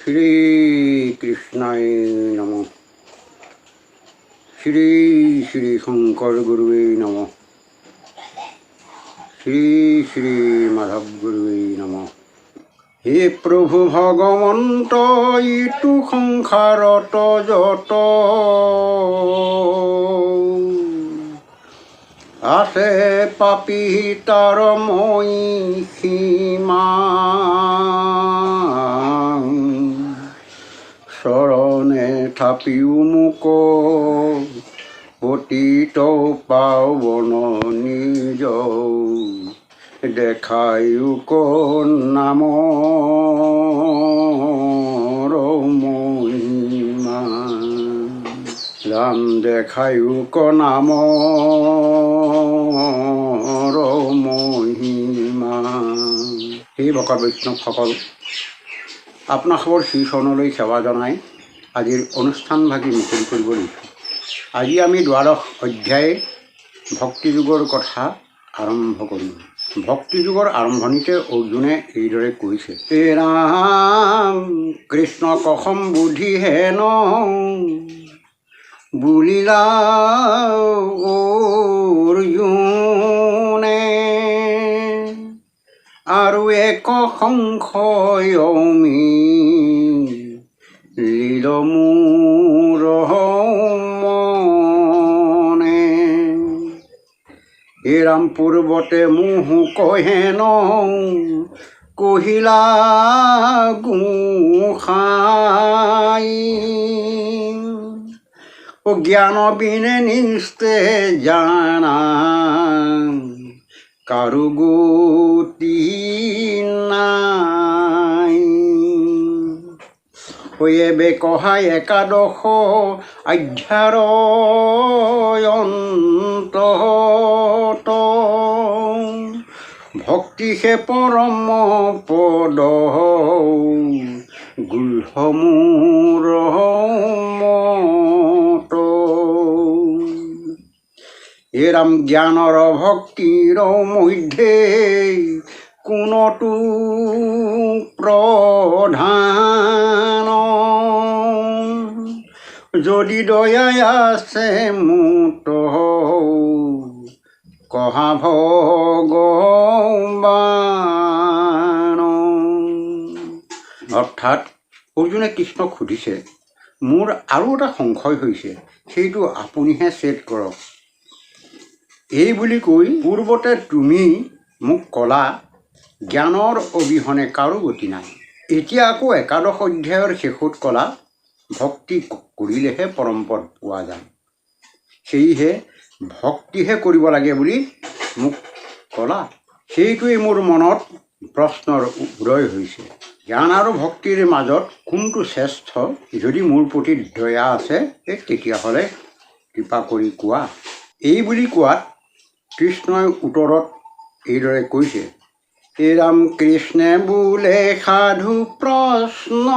श्री कृष्णाय नमः। श्री श्री शंकर गुरुवे नमः। श्री श्री माधव गुरुवे नमः। हे प्रभु भगवंत इटु संसारत जत আছে পাপী তাৰ মই সীমা শৰণে থাপিও মোক পতিত পাৱন নিজ দেখায়ো কোন নামৰ মহিমা ৰাম দেখায়ো ক নামৰ মহিমা। সেই ভকত বৈষ্ণৱসকল, আপোনালোকৰ শ্ৰীচৰণলৈ সেৱা জনাই আজিৰ অনুষ্ঠানভাগি মুকলি কৰিব লৈছোঁ। আজি আমি দ্বাদশ অধ্যায় ভক্তিযোগৰ কথা আৰম্ভ কৰিম। ভক্তিযোগৰ আৰম্ভণিতে অৰ্জুনে এইদৰে কৈছে, হে ৰাম কৃষ্ণ কসম বুদ্ধি হেন বুলিলা অৰ্জুনে আৰু এক সংশয়মি লীল মোৰ মনে। হে ৰাম পূৰ্বতে মোহ কহেন কহিলা গোসাই জ্ঞান বিনে নিস্তে জানা কাৰো গতি নাই। এবে কহাই একাদশ অধ্যায়ৰ অন্তত ভক্তিহে পৰম পদ গুহ মোৰ মত। হে ৰাম জ্ঞানৰ ভক্তিৰ মধ্যে কোনটো প্ৰধান যদি দয়াই আছে মুত কহা ভগৱান। অৰ্থাৎ অৰ্জুনে কৃষ্ণক সুধিছে, মোৰ আৰু এটা সংশয় হৈছে, সেইটো আপুনিহে ছেদ কৰক। এই বুলি কৈ পূৰ্বতে তুমি মোক ক'লা জ্ঞানৰ অবিহনে কাৰো গতি নাই। এতিয়া আকৌ একাদশ অধ্যায়ৰ শেষত ক'লা ভক্তি কৰিলেহে পৰমপদ পোৱা যায়। সেয়েহে ভক্তিহে কৰিব লাগে বুলি মোক ক'লা। সেইটোৱেই মোৰ মনত প্ৰশ্নৰ উদয় হৈছে। জ্ঞান আৰু ভক্তিৰ মাজত কোনটো শ্ৰেষ্ঠ? যদি মোৰ প্ৰতি দয়া আছে তেতিয়াহ'লে কৃপা কৰি কোৱা। এই বুলি কোৱাত কৃষ্ণই উত্তৰত এইদৰে কৈছে, হে ৰাম কৃষ্ণে বোলে সাধু প্ৰশ্ন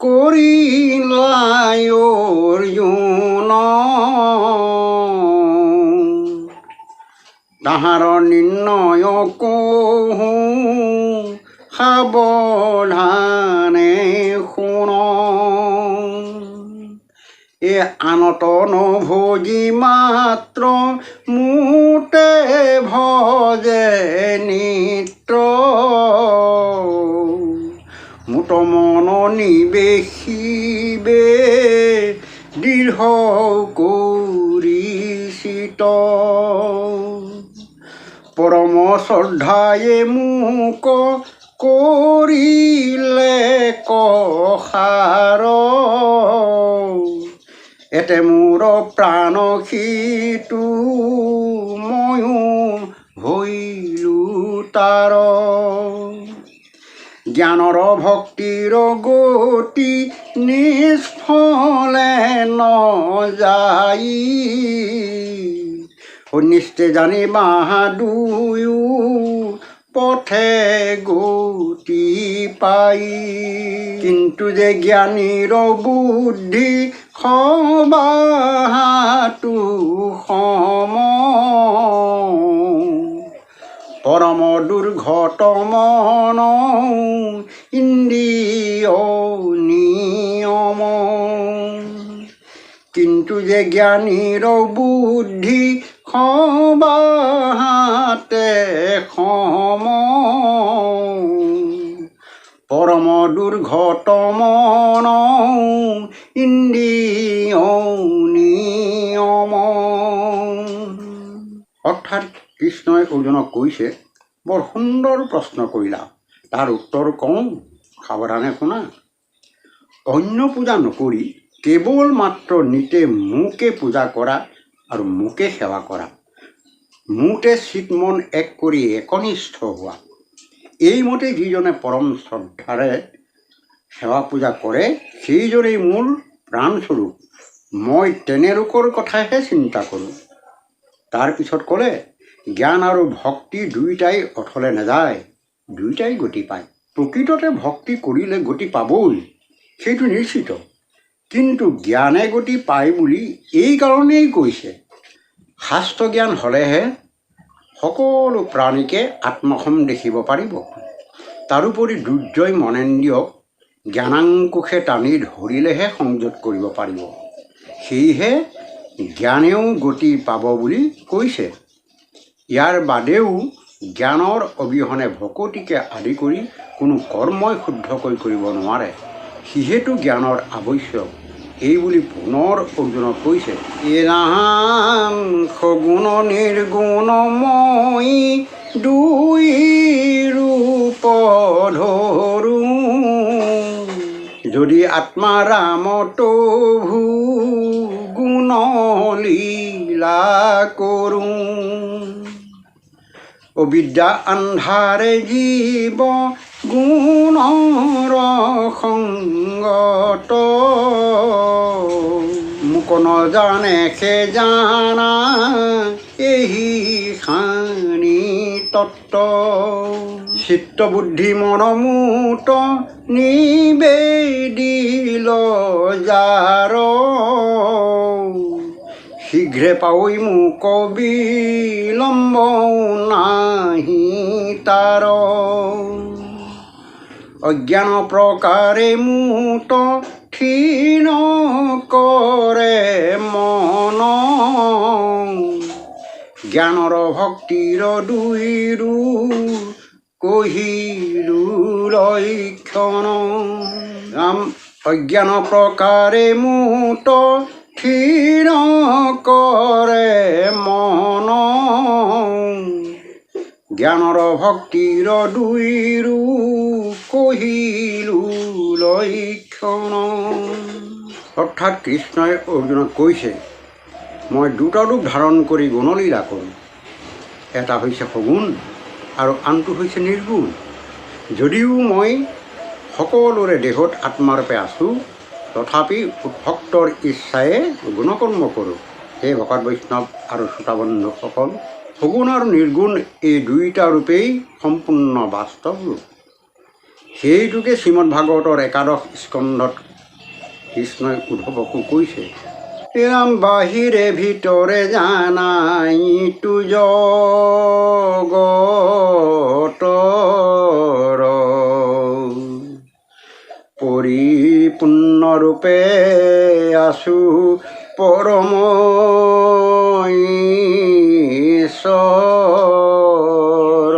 কৰিলাই অৰ্জুন তাহাৰ নিৰ্ণয় কহোঁ সাৱধানে শুন। এ আনত নভজি মাত্ৰ মোতে ভজে নিত্ৰ মোত মন নিবেশিবে দৃঢ় কৰিচিত পৰম শ্ৰদ্ধায়ে মোক কৰিলে কসাৰ এতে মোৰ প্ৰাণ সিটো ময়ো হৈলো তাৰ। জ্ঞানৰ ভক্তিৰ গতি নিষ্ফলে নযায় নিস্তে জানিবা দুয়ো পথে গতি পাই। কিন্তু যে জ্ঞানীৰ বুদ্ধি সবাহাটো সম পৰম দুৰ্ঘট মন ইন্দ্ৰিয় নিয়ম। কিন্তু যে জ্ঞানীৰ বুদ্ধি সবাহাতে সম, পৰম দুৰ্ঘট মন ইন্দ্ৰিয় নিয়ম। অৰ্থাৎ কৃষ্ণই অৰ্জুনক কৈছে, বৰ সুন্দৰ প্ৰশ্ন কৰিলা, তাৰ উত্তৰ কওঁ, সাৱধানে শুনা। অন্য পূজা নকৰি কেৱল মাত্ৰ নিতে মোকে পূজা কৰা আৰু মোকে সেৱা কৰা, মোতে চিতমন এক কৰি একনিষ্ঠ হোৱা, এইমতে যিজনে পৰম শ্ৰদ্ধাৰে সেৱা পূজা কৰে সেইজনেই মোৰ প্ৰাণস্বৰূপ। মই তেনে লোকৰ কথাহে চিন্তা কৰোঁ। তাৰপিছত ক'লে, জ্ঞান আৰু ভক্তি দুয়োটাই অথলে নাযায়, দুয়োটাই গতি পায়। প্ৰকৃততে ভক্তি কৰিলে গতি পাবই, সেইটো নিশ্চিত। কিন্তু জ্ঞানে গতি পায় বুলি এইকাৰণেই কৈছে, শাস্ত্ৰ জ্ঞান হ'লেহে সকলো প্ৰাণীকে আত্মসম দেখিব পাৰিব। তাৰোপৰি দুৰ্জয় মনেন্দ্ৰিয়ক জ্ঞানাংকুশে টানি ধৰিলেহে সংযত কৰিব পাৰিব। সেয়েহে জ্ঞানেও গতি পাব বুলি কৈছে। ইয়াৰ বাদেও জ্ঞানৰ অবিহনে ভকতিকে আদি কৰি কোনো কৰ্মই শুদ্ধকৈ কৰিব নোৱাৰে। যিহেতু জ্ঞানৰ আৱশ্যক, এইবুলি পুনৰ অৰ্জুনক কৈছে, এৰাম সগুণ নিৰ্গুণময়ী দুই ৰূপ ধৰোঁ, যদি আত্মা ৰাম তভু গুণ লীলা কৰোঁ। অবিদ্যা আন্ধাৰে জীৱ গুণৰ সংগত, মোক নজানে সে জানা এহি খানি তত্ত্ব। চিত্ত বুদ্ধি মনমূত নিবেদিল যাৰ, শীঘ্ৰে পাৱই মোক বিলম্ব নাহি তাৰ। অজ্ঞান প্ৰকাৰে মূত ক্ষীণ কৰে মন, জ্ঞানৰ ভক্তিৰ দুই ৰূপ কহিলো লক্ষণ। অজ্ঞান প্ৰকাৰে মূত ক্ষীণ কৰে মন, জ্ঞানৰ ভক্তিৰ দুই ৰূপ কহিলো লক্ষণ। অৰ্থাৎ কৃষ্ণই অৰ্জুনক কৈছে, মই দুটা ৰূপ ধাৰণ কৰি গুণলীলা কৰোঁ। এটা হৈছে সগুণ আৰু আনটো হৈছে নিৰ্গুণ। যদিও মই সকলোৰে দেহত আত্মাৰূপে আছোঁ, তথাপি ভক্তৰ ইচ্ছাৰে গুণকৰ্ম কৰোঁ। হে ভকত বৈষ্ণৱ আৰু শ্ৰোতাবন্ধুসকল, সগুণ আৰু নিৰ্গুণ এই দুয়োটা ৰূপেই সম্পূৰ্ণ বাস্তৱ ৰূপ। সেইটোকে শ্ৰীমদ ভাগৱতৰ ১১ স্কন্ধত কৃষ্ণই উদ্ধৱকো কৈছে, ৰাম বাহিৰে ভিতৰে জানাই তু জগতৰ, পৰিপূৰ্ণৰূপে আছো পৰম ঈশ্বৰ।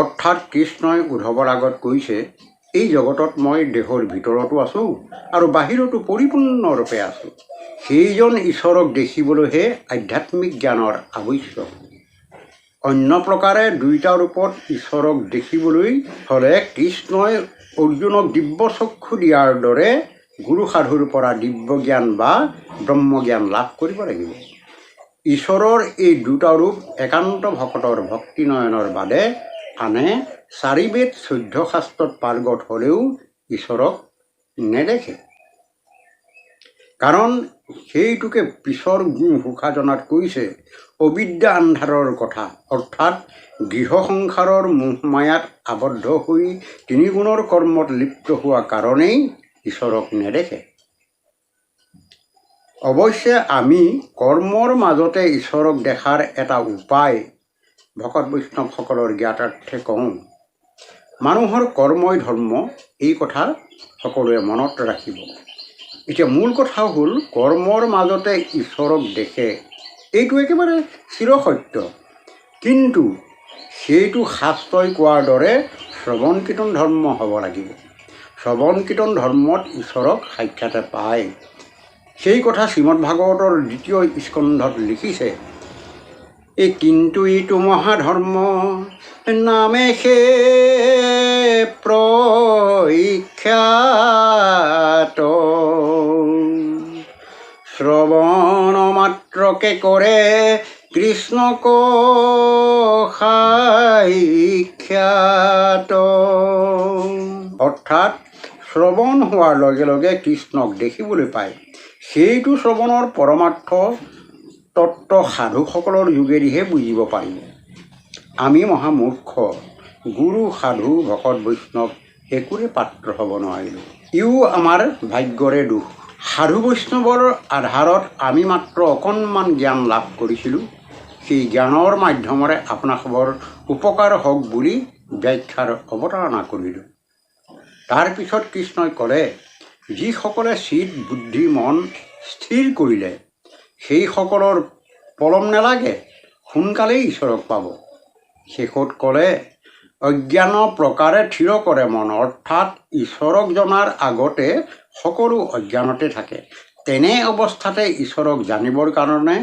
অৰ্থাৎ কৃষ্ণই উদ্ধৱৰ আগত কৈছে, এই জগতত মই দেহৰ ভিতৰতো আছোঁ আৰু বাহিৰতো পৰিপূৰ্ণৰূপে আছোঁ। সেইজন ঈশ্বৰক দেখিবলৈহে আধ্যাত্মিক জ্ঞানৰ আৱশ্যক। অন্য প্ৰকাৰে দুইটা ৰূপত ঈশ্বৰক দেখিবলৈ হ'লে কৃষ্ণই অৰ্জুনক দিব্যচক্ষু দিয়াৰ দৰে গুৰু সাধুৰ পৰা দিব্য জ্ঞান বা ব্ৰহ্মজ্ঞান লাভ কৰিব লাগিব। ঈশ্বৰৰ এই দুটা ৰূপ একান্ত ভকতৰ ভক্তি নয়নৰ বাদে আনে ৪ বেদ ১৪ শাস্ত্ৰত পাৰ্গত হ'লেও ঈশ্বৰক নেদেখে। কাৰণ সেইটোকে পিছৰ ঘোষাজনাত কৈছে, অবিদ্যা আন্ধাৰৰ কথা। অৰ্থাৎ গৃহ সংসাৰৰ মোহমায়াত আবদ্ধ হৈ তিনিগুণৰ কৰ্মত লিপ্ত হোৱা কাৰণেই ঈশ্বৰক নেদেখে। অৱশ্যে আমি কৰ্মৰ মাজতে ঈশ্বৰক দেখাৰ এটা উপায় ভকত বৈষ্ণৱসকলৰ জ্ঞাতাৰ্থে কওঁ। মানুহৰ কৰ্মই ধৰ্ম, এই কথা সকলোৱে মনত ৰাখিব। এতিয়া মূল কথা হ'ল কৰ্মৰ মাজতে ঈশ্বৰক দেখে, এইটো একেবাৰে চিৰসত্য। কিন্তু সেইটো শাস্ত্ৰই কোৱাৰ দৰে শ্ৰৱণ কীৰ্তন ধৰ্ম হ'ব লাগিব। শ্ৰৱণ কীৰ্তন ধৰ্মত ঈশ্বৰক সাক্ষাতে পায়। সেই কথা শ্ৰীমদ ভাগৱতৰ 2য় স্কন্ধত লিখিছে। এই কিন্তু ইটো মহাধৰ্ম নামে সে প্ৰখ্যাত, শ্ৰৱণ মাত্ৰকে কৰে কৃষ্ণক সাক্ষাৎ। অৰ্থাৎ শ্ৰৱণ হোৱাৰ লগে লগে কৃষ্ণক দেখিবলৈ পায়। সেইটো শ্ৰৱণৰ পৰমাৰ্থ তত্ত্ব সাধুসকলৰ যোগেদিহে বুজিব পাৰিব। আমি মহামূৰ্খ, গুৰু সাধু ভকত বৈষ্ণৱ একোৰে পাত্ৰ হ'ব নোৱাৰিলোঁ। ইও আমাৰ ভাগ্যৰে দোষ। সাধু বৈষ্ণৱৰ আধাৰত আমি মাত্ৰ অকণমান জ্ঞান লাভ কৰিছিলোঁ। সেই জ্ঞানৰ মাধ্যমেৰে আপোনাসৱৰ উপকাৰ হওক বুলি ব্যাখ্যাৰ অৱতাৰণা কৰিলোঁ। তাৰপিছত কৃষ্ণই ক'লে, যিসকলে চিত বুদ্ধি মন স্থিৰ কৰিলে সেইসকলৰ পলম নালাগে, সোনকালেই ঈশ্বৰক পাব। শেষত ক'লে, অজ্ঞান প্ৰকাৰে থিৰ কৰে মন, অৰ্থাৎ ঈশ্বৰক জনাৰ আগতে সকলো অজ্ঞানতে থাকে। তেনে অৱস্থাতে ঈশ্বৰক জানিবৰ কাৰণে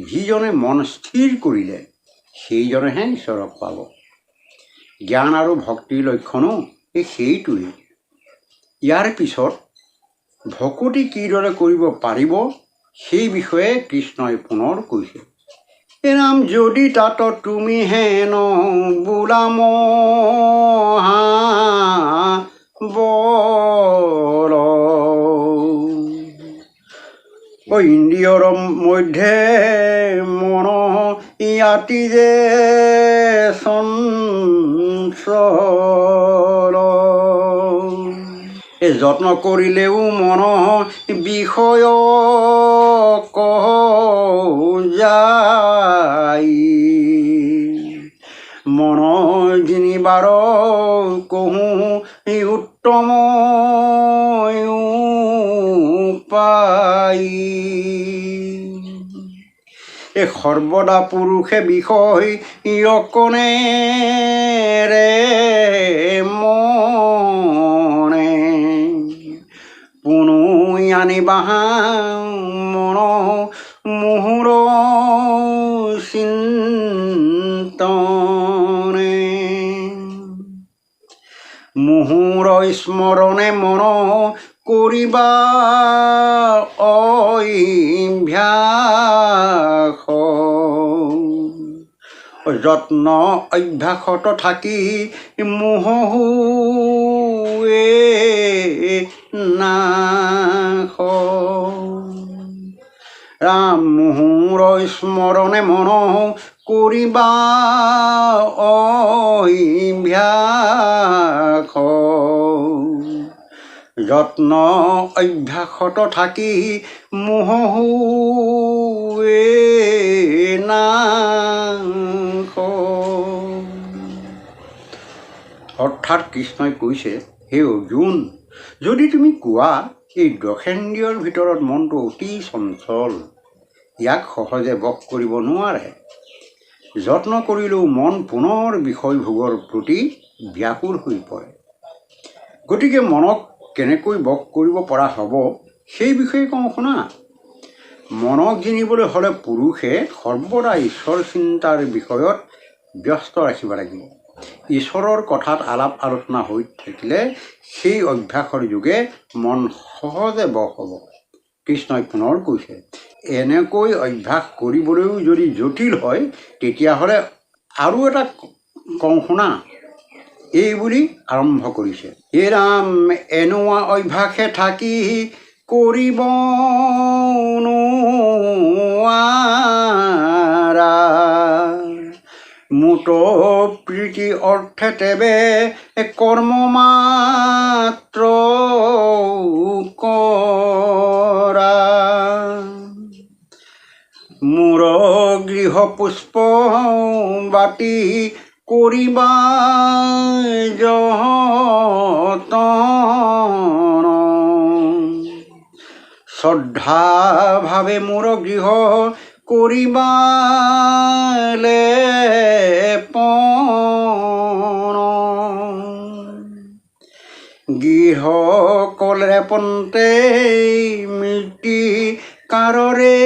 যিজনে মন স্থিৰ কৰিলে সেইজনেহে ঈশ্বৰক পাব। জ্ঞান আৰু ভক্তিৰ লক্ষণো সেইটোৱেই। ইয়াৰ পিছত ভকতি কিদৰে কৰিব পাৰিব সেই বিষয়ে কৃষ্ণই পুনৰ কৈছে। এনাম যদি তাত তুমি হেন বোলাম বল, ইন্দ্ৰিয়ৰ মধ্যে মন ইয়াতি যে চঞ্চল, যত্ন কৰিলেও মন বিষয় যায়, মন জিনিবাৰ কহোঁ উত্তম উপায়, সৰ্বদা পুৰুষে বিষয় অকণেৰে মনে, পুনু আনিবা মন মোহৰ চিন্তনে, মোহৰ স্মৰণে মন কৰিবা অভ্যাস, যত্ন অভ্যাসত থাকি মোহয়ে নাশ, ৰাম মোহৰ স্মৰণে মন কৰিবা অভ্যাস, যত্ন অভ্যাসত থাকি মোহয়ে নাশ। অৰ্থাৎ কৃষ্ণই কৈছে, হে অৰ্জুন, যদি তুমি কোৱা এই দশেন্দ্ৰিয়ৰ ভিতৰত মনটো অতি চঞ্চল, ইয়াক সহজে বশ কৰিব নোৱাৰে, যত্ন কৰিলেও মন পুনৰ বিষয়ভোগৰ প্ৰতি ব্যাকুল হৈ পৰে। গতিকে মনক কেনেকৈ বশ কৰিব পৰা হ'ব সেই বিষয়ে কওঁ শুনা। মনক জিনিবলৈ হ'লে পুৰুষে সৰ্বদা ঈশ্বৰ চিন্তাৰ বিষয়ত ব্যস্ত ৰাখিব লাগিব। ঈশ্বৰৰ কথাত আলাপ আলোচনা হৈ থাকিলে সেই অভ্যাসৰ যোগে মন সহজে বশ হ'ব। কৃষ্ণই পুনৰ কৈছে, এনেকৈ অভ্যাস কৰিবলৈও যদি জটিল হয় তেতিয়াহ'লে আৰু এটা কওঁ শুনা। এই বুলি আৰম্ভ কৰিছে, হে ৰাম এনেকুৱা অভ্যাসে থাকি কৰিব নোৱাৰা, মুত প্ৰীতি অৰ্থে তেবে কৰ্ম মাত্ৰ কৰা, মোৰ গৃহ পুষ্প বাটি কৰিবা যতন, শ্ৰদ্ধা ভাৱে মোৰ গৃহ কৰিবা লেপন, গৃহ কলে পন্তে মৃত্যু কাৰৰে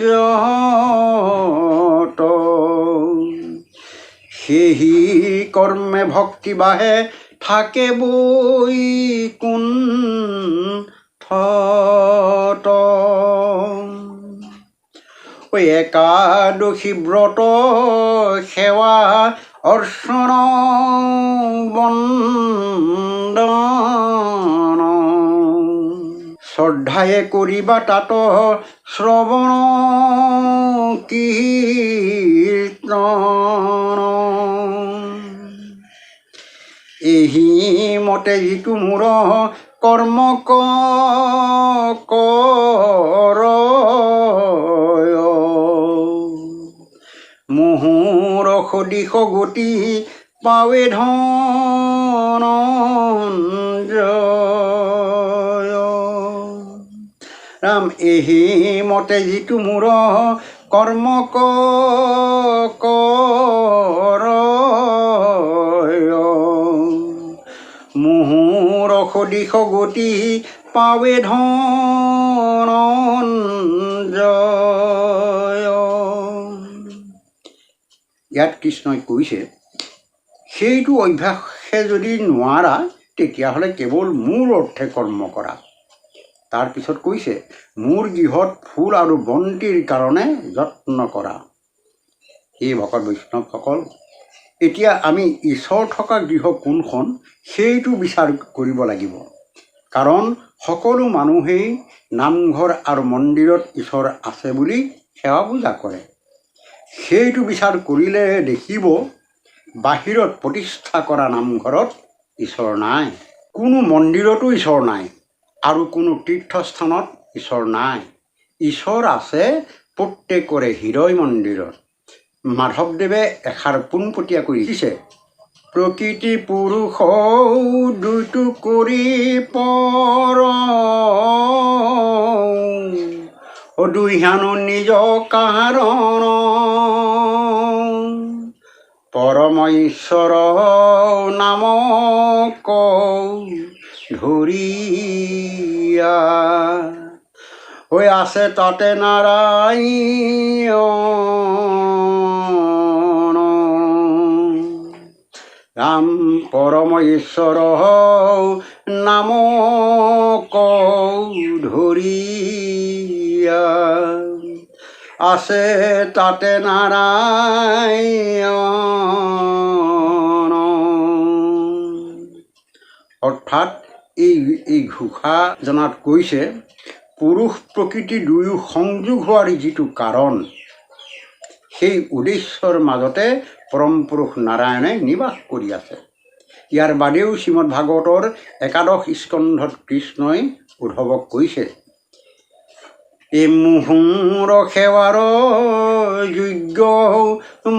যত, সেহি কৰ্মে ভক্তি বাহে থাকে বৈ কুণ্ঠত। একাদশী ব্ৰত সেৱা অৰ্চন বন্দন, শ্ৰদ্ধায়ে কৰিবা তাত শ্ৰৱণ কীৰ্তন, এহি মতে যিটো মোৰ কৰ্ম কৰ, মুহুৰ সদিশ গতি পাৱে ধনঞ্জয়। ৰাম এহি মতে যিটো মোৰ কৰ্ম কৰ, মুহুৰ সদিশ গতি পাৱে ধনঞ্জয়। ইয়াত কৃষ্ণই কৈছে, সেইটো অভ্যাসে যদি নোৱাৰা তেতিয়াহ'লে কেৱল মোৰ অৰ্থে কৰ্ম কৰা। তাৰপিছত কৈছে, মোৰ গৃহত ফুল আৰু বন্তিৰ কাৰণে যত্ন কৰা। এই ভকত বৈষ্ণৱসকল, এতিয়া আমি ঈশ্বৰ থকা গৃহ কোনখন সেইটো বিচাৰ কৰিব লাগিব। কাৰণ সকলো মানুহেই নামঘৰ আৰু মন্দিৰত ঈশ্বৰ আছে বুলি সেৱা পূজা কৰে। সেইটো বিচাৰ কৰিলে দেখিব বাহিৰত প্ৰতিষ্ঠা কৰা নামঘৰত ঈশ্বৰ নাই, কোনো মন্দিৰতো ঈশ্বৰ নাই, আৰু কোনো তীৰ্থস্থানত ঈশ্বৰ নাই। ঈশ্বৰ আছে প্ৰত্যেকৰে হৃদয় মন্দিৰত। মাধৱদেৱে এষাৰ পোনপটীয়াকৈ লিখিছে, প্ৰকৃতি পুৰুষ দুইটো কৰি পৰ, দুইহানো নিজ কাৰণ, পৰম ঈশ্বৰ নাম ধৰিয়া, হৈ আছে তাতে নাৰায়ণ। ৰাম পৰম ঈশ্বৰ নাম ধৰিয়া, আছে তাতে নাৰায়ণ। অৰ্থাৎ এই ঘোষা জনাত কৈছে, পুৰুষ প্ৰকৃতি দুয়ো সংযোগ হোৱাৰ যিটো কাৰণ, সেই উদ্দেশ্যৰ মাজতে পৰম পুৰুষ নাৰায়ণে নিবাস কৰি আছে। ইয়াৰ বাদেও শ্ৰীমদ ভাগৱতৰ একাদশ স্কন্ধত কৃষ্ণই উদ্ধৱক কৈছে, এই মুহুৰ সেৱাৰ যোগ্য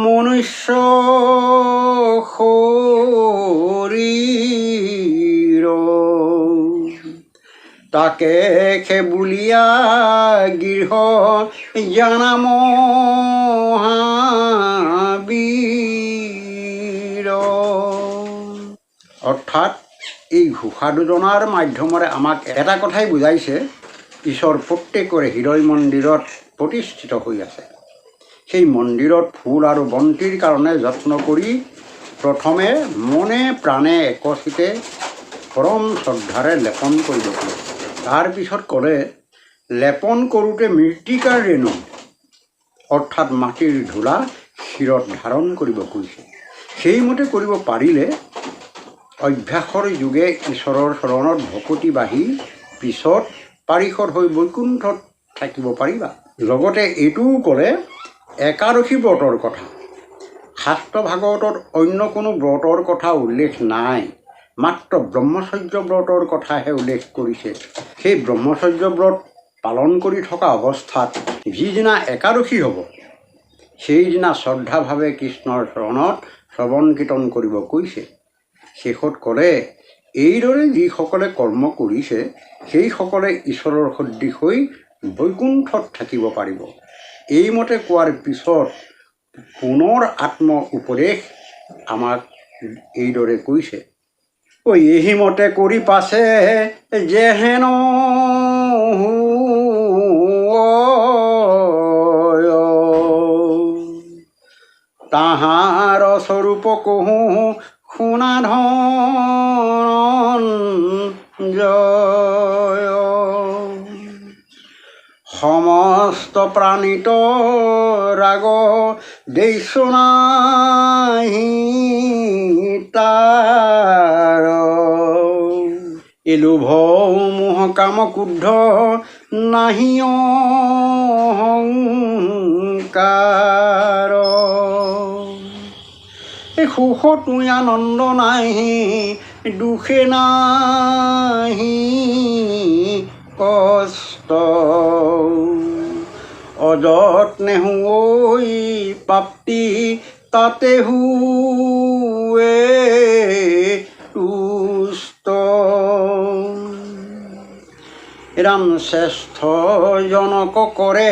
মনুষ্য শৰীৰ, তাকে বুলিয়া গৃহ জানা মহাবীৰ। অৰ্থাৎ এই ঘোষা যোজনাৰ মাধ্যমেৰে আমাক এটা কথাই বুজাইছে, ঈশ্বৰ প্ৰত্যেকৰে হৃদয় মন্দিৰত প্ৰতিষ্ঠিত হৈ আছে। সেই মন্দিৰত ফুল আৰু বন্তিৰ কাৰণে যত্ন কৰি প্ৰথমে মনে প্ৰাণে একচিতে পৰম শ্ৰদ্ধাৰে লেপন কৰিব লাগে। তাৰপিছত ক'লে, লেপন কৰোঁতে মৃত্তিকাৰ ৰেণু অৰ্থাৎ মাটিৰ ধূলা শিৰত ধাৰণ কৰিব কৈছে। সেইমতে কৰিব পাৰিলে অভ্যাসৰ যোগে ঈশ্বৰৰ চৰণত ভকতি বাঢ়ি পিছত পাৰিষদ হৈ বৈকুণ্ঠত থাকিব পাৰিবা। লগতে এইটোও ক'লে একাদশী ব্ৰতৰ কথা। শাস্ত্ৰ ভাগৱতত অন্য কোনো ব্ৰতৰ কথা উল্লেখ নাই, মাত্ৰ ব্ৰহ্মচৰ্য ব্ৰতৰ কথাহে উল্লেখ কৰিছে। সেই ব্ৰহ্মচৰ্য ব্ৰত পালন কৰি থকা অৱস্থাত যিদিনা একাদশী হ'ব, সেইদিনা শ্ৰদ্ধাভাৱে কৃষ্ণৰ চৰণত শ্ৰৱণ কীৰ্তন কৰিব কৈছে। শেষত ক'লে, এইদৰে যিসকলে কৰ্ম কৰিছে সেইসকলে ঈশ্বৰৰ সদৃশ হৈ বৈকুণ্ঠত থাকিব পাৰিব। এইমতে কোৱাৰ পিছত পুনৰ আত্ম উপদেশ আমাক এইদৰে কৈছে। এইমতে কৰি পাছে যেহেন তাহাৰ স্বৰূপ কহো শুনা ধনঞ্জয়। সমস্ত প্ৰাণিত ৰাগ দেশ নাহি তাৰ। লোভ মোহ কাম ক্ৰোধ নাহি অহংকাৰ। সুখতো আনন্দ নাহি দুখে নাহি কষ্ট। অযত্নে হৈ প্ৰাপ্তি তাতে হুৱে তুষ্ট। ৰাম শ্ৰেষ্ঠ জনক কৰে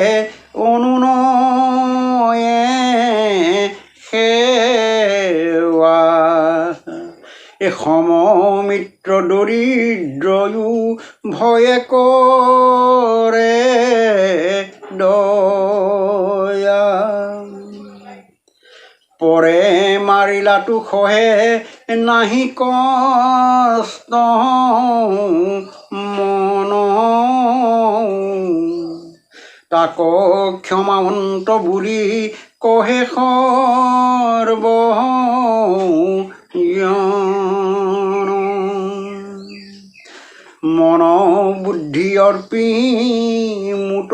অনুনয়ে সেৱা। সমমিত্ৰ দৰিদ্ৰয়ো ভয়ে কৰে দয়া। পৰে মাৰিলাটো সহে নাহি কষ্ট মন। তাক ক্ষমাৱন্ত বুলি কহে সৰ্বজন। মন বুদ্ধি অৰ্পি মুত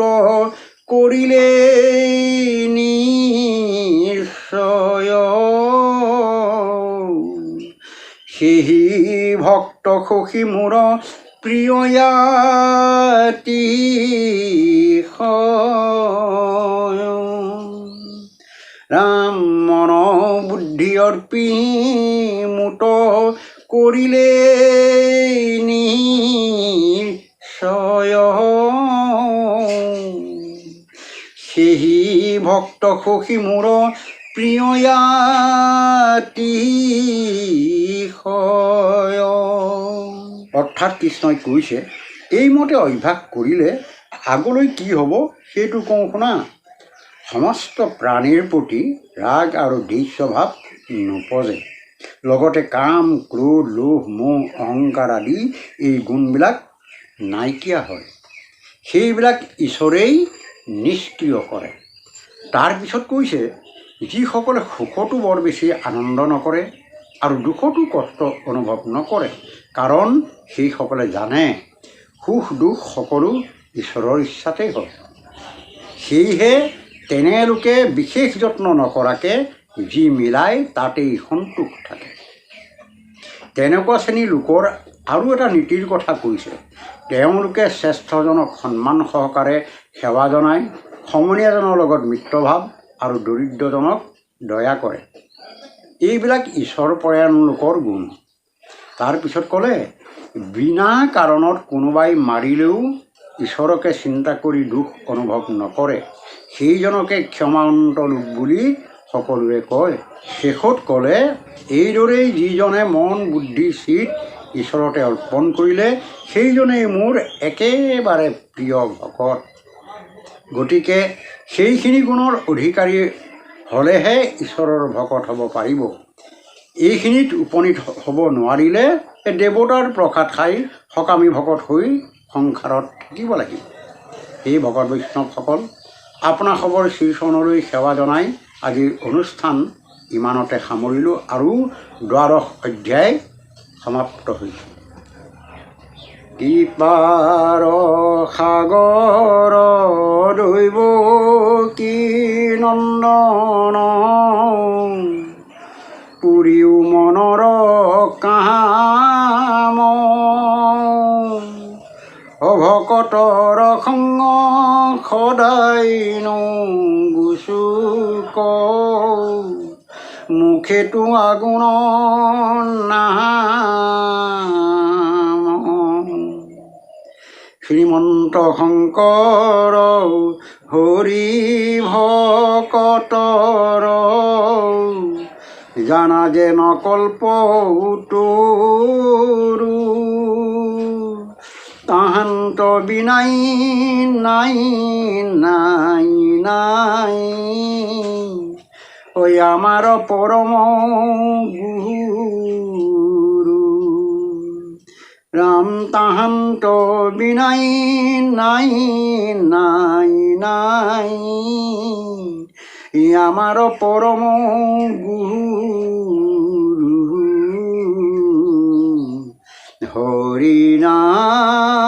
কৰিলে নিশ্চয়। সেহি ভক্ত সখী মোৰ প্ৰিয়য়াতিশয়। ৰাম মন বুদ্ধি অৰ্পি মুত কৰিলে নিশ্চয়। সেহি ভক্ত সখী মোৰ প্ৰিয়য়াতিশয়। অৰ্থাৎ কৃষ্ণই কৈছে, এইমতে অভ্যাস কৰিলে আগলৈ কি হ'ব সেইটো কওঁ শুনা। সমস্ত প্ৰাণীৰ প্ৰতি ৰাগ আৰু দ্বেষ স্বভাৱ নপজে। লগতে কাম ক্ৰোধ লোভ মোহ অহংকাৰ আদি এই গুণবিলাক নাইকিয়া হয়। সেইবিলাক ঈশ্বৰেই নিষ্ক্ৰিয় কৰে। তাৰপিছত কৈছে, যিসকলে সুখতো বৰ বেছি আনন্দ নকৰে আৰু দুখতো কষ্ট অনুভৱ নকৰে, কাৰণ সেইসকলে জানে সুখ দুখ সকলো ঈশ্বৰৰ ইচ্ছাতেই হয়। সেয়েহে তেনেলোকে বিশেষ যত্ন নকৰাকৈ যি মিলাই তাতেই সন্তোষ থাকে। তেনেকুৱা শ্ৰেণীৰ লোকৰ আৰু এটা নীতিৰ কথা কৈছে। তেওঁলোকে শ্ৰেষ্ঠজনক সন্মান সহকাৰে সেৱা জনায়, সমনীয়াজনৰ লগত মিত্ৰভাৱ আৰু দৰিদ্ৰজনক দয়া কৰে। এইবিলাক ঈশ্বৰপৰায়ণ লোকৰ গুণ। তাৰপিছত ক'লে, বিনা কাৰণত কোনোবাই মাৰিলেও ঈশ্বৰকে চিন্তা কৰি দুখ অনুভৱ নকৰে, সেইজনকে ক্ষমাৱন্ত লোক বুলি সকলোৱে কয়। শেষত ক'লে, এইদৰেই যিজনে মন বুদ্ধি চিত ঈশ্বৰতে অৰ্পণ কৰিলে সেইজনেই মোৰ একেবাৰে প্ৰিয় ভকত। গতিকে সেইখিনি গুণৰ অধিকাৰী হ'লেহে ঈশ্বৰৰ ভকত হ'ব পাৰিব। এইখিনিত উপনীত হ'ব নোৱাৰিলে দেৱতাৰ প্ৰসাদ খাই সকামী ভকত হৈ সংসাৰত থাকিব লাগিব। এই ভকত বৈষ্ণৱসকল, আপোনাসৱৰ শ্ৰীচৰণলৈ সেৱা জনাই আজিৰ অনুষ্ঠান ইমানতে সামৰিলোঁ আৰু দ্বাদশ অধ্যায় সমাপ্ত হৈছে। কৃপাৰ সাগৰ দৈৱ কি নন্দন, পুৰিও মনৰ কাম, অভকতৰ সংগ সদায় নো গুচুক। এইটো আগুণ নাম শ্ৰীমন্ত শংকৰ হৰি ভকতৰ জানা যেন কল্প তোৰু তাহান্ত বিনাই নাই নাই নাই ওই আমার পরম গুরু রাম তাহান্ত বিনাই নাই নাই নাই আমার পরম গুরু হরি নাম